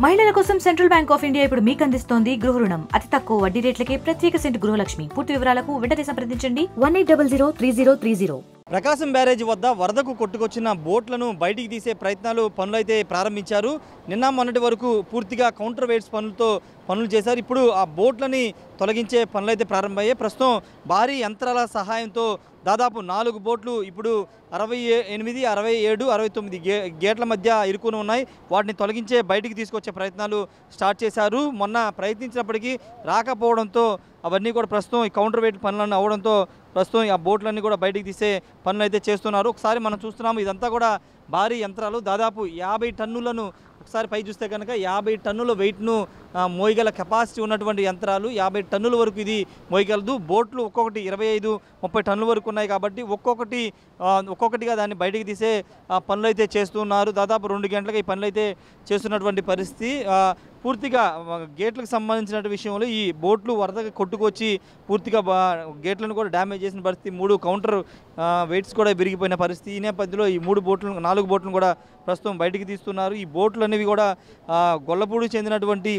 మహిళల కోసం central bank of India ఇప్పుడు మీకు అందిస్తోంది గృహ రుణం. అతి తక్కువ వడ్డీ రేట్లకే ప్రత్యేక సెంట్ గృహలక్ష్మి. పూర్తి వివరాలకు వెంటనే సంప్రదించండి 18003030. ప్రకాశం బ్యారేజీ వద్ద వరదకు కొట్టుకొచ్చిన బోట్లను బయటికి తీసే పనులైతే ప్రారంభించారు. నిన్న మొన్నటి వరకు పూర్తిగా కౌంటర్ వెయిట్స్ పనులు చేశారు. ఇప్పుడు ఆ బోట్లని తొలగించే పనులైతే ప్రారంభమయ్యాయి. ప్రస్తుతం భారీ యంత్రాల సహాయంతో దాదాపు 4 బోట్లు ఇప్పుడు 68, 67, 69 గేట్ల మధ్య ఇరుకుని ఉన్నాయి. వాటిని తొలగించే బయటికి తీసుకొచ్చే ప్రయత్నాలు స్టార్ట్ చేశారు. మొన్న ప్రయత్నించినప్పటికీ రాకపోవడంతో అవన్నీ కూడా ప్రస్తుతం ఈ కౌంటర్ వెయిట్ పనులన్నీ అవడంతో ప్రస్తుతం ఆ బోట్లన్నీ కూడా బయటికి తీసే పనులు అయితే చేస్తున్నారు. ఒకసారి మనం చూస్తున్నాము, ఇదంతా కూడా భారీ యంత్రాలు. దాదాపు 50 టన్నులను ఒకసారి పై చూస్తే కనుక 50 టన్నుల వెయిట్ను మోయగల కెపాసిటీ ఉన్నటువంటి యంత్రాలు. 50 టన్నుల వరకు ఇది మోయగలదు. బోట్లు ఒక్కొక్కటి 25-30 టన్నుల వరకు ఉన్నాయి కాబట్టి ఒక్కొక్కటిగా దాన్ని బయటికి తీసే పనులు అయితే చేస్తున్నారు. దాదాపు 2 గంటలకు ఈ పనులు అయితే చేస్తున్నటువంటి పరిస్థితి. పూర్తిగా గేట్లకు సంబంధించిన విషయంలో ఈ బోట్లు వరదగా కొట్టుకొచ్చి పూర్తిగా గేట్లను కూడా డ్యామేజ్ చేసిన పరిస్థితి. 3 కౌంటర్ వెయిట్స్ కూడా విరిగిపోయిన పరిస్థితి. ఈ నేపథ్యంలో ఈ 4 బోట్లను కూడా ప్రస్తుతం బయటికి తీస్తున్నారు. ఈ బోట్లు అనేవి కూడా గొల్లపూడి చెందినటువంటి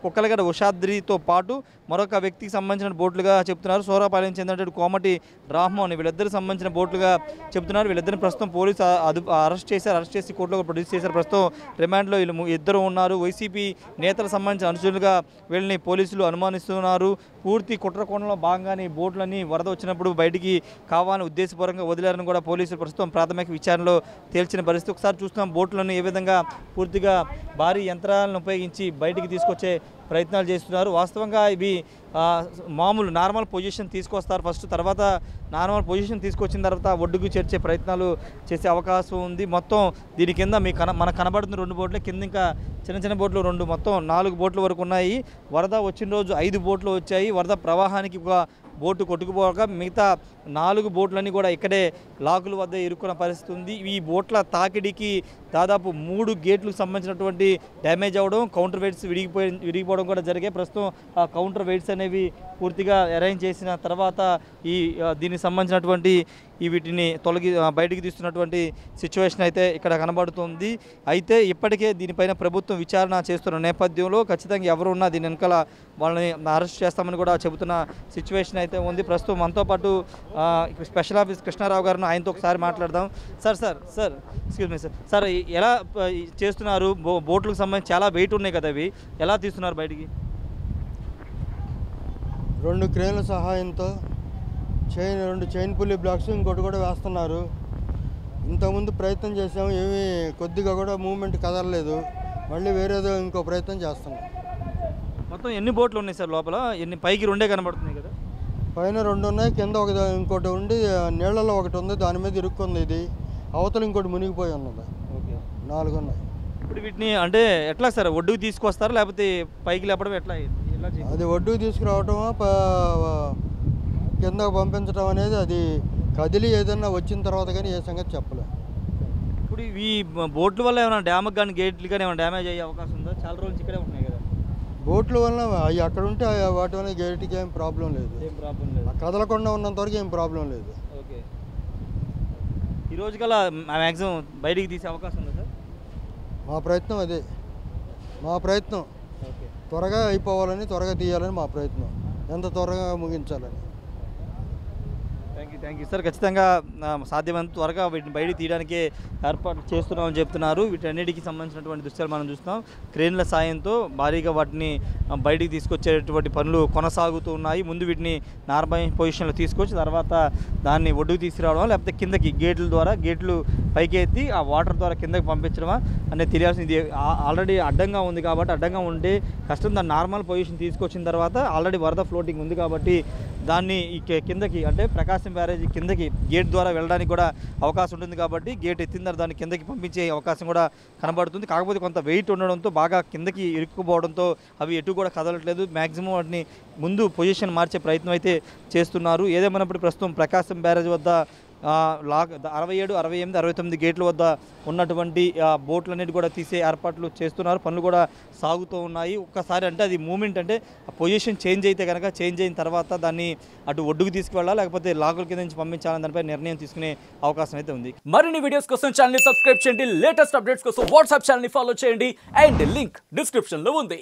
కుక్కలగడ ఉషాద్రితో పాటు మరొక వ్యక్తికి సంబంధించిన బోట్లుగా చెప్తున్నారు. సోరాపాలెం చెందినటువంటి కోమటి రామ్మోహన్ వీళ్ళిద్దరికి సంబంధించిన బోట్లుగా చెప్తున్నారు. వీళ్ళిద్దరిని ప్రస్తుతం పోలీసు అరెస్ట్ చేసి కోర్టులో ప్రొడ్యూస్ చేశారు. ప్రస్తుతం రిమాండ్లో ఇద్దరు ఉన్నారు. వైసీపీ నేతలకు సంబంధించిన అనుచరులుగా వీళ్ళని పోలీసులు అనుమానిస్తున్నారు. పూర్తి కుట్రకోణంలో భాగంగానే బోట్లన్నీ వరద వచ్చినప్పుడు బయటికి కావాలని ఉద్దేశపూర్వకంగా వదిలేరని కూడా పోలీసులు ప్రస్తుతం ప్రాథమిక విచారణలో తేల్చిన పరిస్థితి. ఒకసారి చూస్తున్నాం బోట్లను ఏ విధంగా పూర్తిగా భారీ యంత్రాలను ఉపయోగించి బయటికి తీసుకొచ్చే ప్రయత్నాలు చేస్తున్నారు. వాస్తవంగా ఇవి మామూలు నార్మల్ పొజిషన్ తీసుకొస్తారు ఫస్ట్. తర్వాత నార్మల్ పొజిషన్ తీసుకొచ్చిన తర్వాత ఒడ్డుకు చేర్చే ప్రయత్నాలు చేసే అవకాశం ఉంది. మొత్తం దీని కింద మనకు కనబడుతున్న 2 బోట్లే, కింద ఇంకా చిన్న బోట్లు 2, మొత్తం 4 బోట్ల వరకు ఉన్నాయి. వరద వచ్చిన రోజు 5 బోట్లు వచ్చాయి. వరద ప్రవాహానికి ఒక బోటు కొట్టుకుపోగా మిగతా 4 బోట్లన్నీ కూడా ఇక్కడే లాకుల వద్ద ఇరుక్కున్న పరిస్థితి ఉంది. ఈ బోట్ల తాకిడికి దాదాపు 3 గేట్లకు సంబంధించినటువంటి డ్యామేజ్ అవ్వడం, కౌంటర్ వెయిట్స్ విరిగిపోవడం కూడా జరిగాయి. ప్రస్తుతం ఆ కౌంటర్ వెయిట్స్ అనేవి పూర్తిగా అరేంజ్ చేసిన తర్వాత దీనికి సంబంధించినటువంటి వీటిని బయటికి తీస్తున్నటువంటి సిచ్యువేషన్ అయితే ఇక్కడ కనబడుతుంది. అయితే ఇప్పటికే దీనిపైన ప్రభుత్వం విచారణ చేస్తున్న నేపథ్యంలో ఖచ్చితంగా ఎవరు ఉన్నా దీని వెనకాల వాళ్ళని అరెస్ట్ చేస్తామని కూడా చెబుతున్న సిచ్యువేషన్ అయితే ఉంది. ప్రస్తుతం మనతో పాటు స్పెషల్ ఆఫీస్ కృష్ణారావు గారిని, ఆయనతో ఒకసారి మాట్లాడదాం. సార్ ఎక్స్క్యూజ్ మీ సార్ ఎలా చేస్తున్నారు? బోట్లకు సంబంధించి చాలా వెయిట్ ఉన్నాయి కదా, అవి ఎలా తీస్తున్నారు బయటికి? 2 క్రేన్ల సహాయంతో 2 చైన్ పుల్లీ బ్లాక్స్ ఇంకోటి కూడా వేస్తున్నారు. ఇంతకుముందు ప్రయత్నం చేసాము, ఏమీ కొద్దిగా కూడా మూమెంట్ కదలలేదు. మళ్ళీ వేరేదో ఇంకో ప్రయత్నం చేస్తున్నాం. మొత్తం ఎన్ని బోట్లు ఉన్నాయి సార్ లోపల? పైకి 2 కనబడుతున్నాయి కదా? పైన 2 ఉన్నాయి, కింద ఇంకోటి ఉండి నీళ్ళలో ఒకటి ఉంది, దాని మీద ఇరుక్కుంది. ఇది అవతల ఇంకోటి మునిగిపోయి ఉన్నది. ఓకే, 4 ఉన్నాయి. ఇప్పుడు వీటిని అంటే ఎట్లా సార్ ఒడ్డుకు తీసుకొస్తారా లేకపోతే పైకి లేపడం ఎట్లా? అది ఒడ్డుకు తీసుకురావటం, కిందకు పంపించడం అనేది అది కదిలి ఏదన్నా వచ్చిన తర్వాత కానీ ఏ సంగతి చెప్పలేదు. ఇప్పుడు ఈ బోట్ల వల్ల ఏమైనా డ్యామేజ్ కానీ గేట్లు కానీ ఏమైనా డ్యామేజ్ అయ్యే అవకాశం ఉందా? చాలా రోజులు ఇక్కడే ఉన్నాయి కదా బోట్ల వల్ల. అవి అక్కడ ఉంటే వాటి వల్ల గేట్కి ఏం ప్రాబ్లం లేదు. కదలకుండా ఉన్నంత వరకు ఏం ప్రాబ్లం లేదు. ఓకే, ఈ రోజు కల్లా మ్యాక్సిమం బయటికి తీసే అవకాశం ఉందా సార్? మా ప్రయత్నం అదే. మా ప్రయత్నం త్వరగా అయిపోవాలని, త్వరగా తీయాలని మా ప్రయత్నం. ఎంత త్వరగా ముగించాలని. Thank you sir. ఖచ్చితంగా సాధ్యమైనంత త్వరగా వీటిని బయటికి తీయడానికి ఏర్పాటు చేస్తున్నామని చెప్తున్నారు. వీటన్నిటికి సంబంధించినటువంటి దృశ్యాలు మనం చూస్తున్నాం. క్రేన్ల సాయంతో భారీగా వాటిని బయటికి తీసుకొచ్చేటువంటి పనులు కొనసాగుతూ ఉన్నాయి. ముందు వీటిని నార్మల్ పొజిషన్లో తీసుకొచ్చి తర్వాత దాన్ని ఒడ్డుకు తీసుకురావడం, లేకపోతే కిందకి గేట్ల ద్వారా గేట్లు పైకి ఎత్తి ఆ వాటర్ ద్వారా కిందకి పంపించడమా అనేది తెలియాల్సింది. ఆల్రెడీ అడ్డంగా ఉంది కాబట్టి అడ్డంగా ఉండే కష్టం. దాన్ని నార్మల్ పొజిషన్ తీసుకొచ్చిన తర్వాత ఆల్రెడీ వరద ఫ్లోటింగ్ ఉంది కాబట్టి దాన్ని కిందకి అంటే ప్రకాశం బ్యారేజీ కిందకి గేట్ ద్వారా వెళ్ళడానికి కూడా అవకాశం ఉంటుంది కాబట్టి గేట్ ఎత్తిన తర్వాత దాన్ని కిందకి పంపించే అవకాశం కూడా కనబడుతుంది. కాకపోతే కొంత వెయిట్ ఉండడంతో బాగా కిందకి ఇరుక్కుపోవడంతో అవి ఎటు కూడా కదలట్లేదు. మ్యాక్సిమం వాటిని ముందు పొజిషన్ మార్చే ప్రయత్నం అయితే చేస్తున్నారు. ఏదేమైనప్పుడు ప్రస్తుతం ప్రకాశం బ్యారేజ్ వద్ద లాక్ 67, 68, 69 గేట్ల వద్ద ఉన్నటువంటి బోట్లన్నిటి కూడా తీసే ఏర్పాట్లు చేస్తున్నారు. పనులు కూడా సాగుతూ ఉన్నాయి. ఒక్కసారి అంటే అది మూమెంట్ అంటే పొజిషన్ చేంజ్ అయితే కనుక చేంజ్ అయిన తర్వాత దాన్ని అటు ఒడ్డుకు తీసుకువెళ్ళాలి, లేకపోతే లాకుల కింద నుంచి పంపించాలని దానిపై నిర్ణయం తీసుకునే అవకాశం అయితే ఉంది. మరిన్ని వీడియోస్ కోసం ఛానల్ ని సబ్స్క్రైబ్ చేయండి. లేటెస్ట్ అప్డేట్స్ కోసం వాట్సాప్ ఛానల్ ని ఫాలో చేయండి. అండ్ లింక్ డిస్క్రిప్షన్ లో ఉంది.